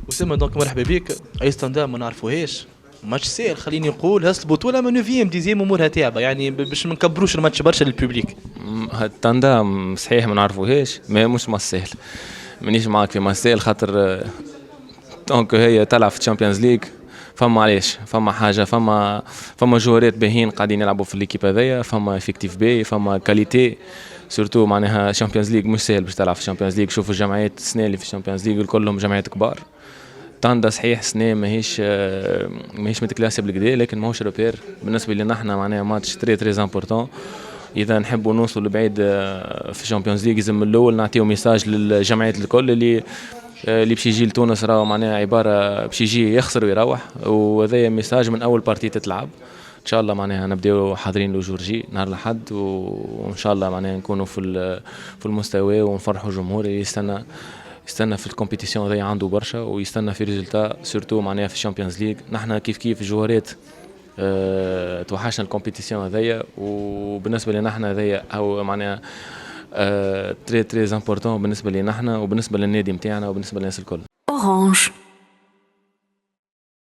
أسامة دونك مرحبا بك. أي ستاندار ما نعرفوهاش، ماتش ساهل خليني نقول، هاس البطولة ما نوفيام ديزيام أمورها تاعبة، يعني باش ما نكبروش الماتش برشا للبوبليك. التاندا صحيح ما نعرفوهاش، ما مش ما سهل، مانيش معاك في ما سهل خاطر دونك هي تلعب في الشامبيونز ليج. فما علاش فما حاجه، فما جوهرات باهين قاعدين يلعبوا في ليكيب هذيا، فما افكتيف باهي، فما كاليتي سورتو. معناها الشامبيونز ليج مش سهل باش تلعب في الشامبيونز ليج. شوفوا الجمعيات السنه اللي في الشامبيونز ليج كلهم جمعيات كبار. تاندا صحيح سنه ماهيش متكلاسه بالكدا، لكن ماهوش روبير بالنسبه لنا احنا. معناها ماتش تري امبورطون اذا نحبوا نوصلوا لبعيد في الشامبيونز ليج. لازم من الاول نعطيو ميساج للجمعيات الكل اللي باش يجي لتونس راهو معناها عباره باش يجي يخسر ويروح، وهذا ميساج من اول بارتي تتلعب. ان شاء الله معناها نبداو حاضرين لجورجي نهار الاحد، وان شاء الله معناها نكونوا في المستوى ونفرحوا الجمهور اللي يستنى في الكومبيتيسيون هذه عنده برشا، ويستنى في ريزلتا سورتو معناها في الشامبيونز ليج. نحن كيف الجوهرات توحشنا الكومبيتيسيون هذيا، وبالنسبه لنا احنا هذيا او معناها تري امبورطون بالنسبه لنا احنا وبالنسبه للنادي نتاعنا وبالنسبه للناس الكل. Orange.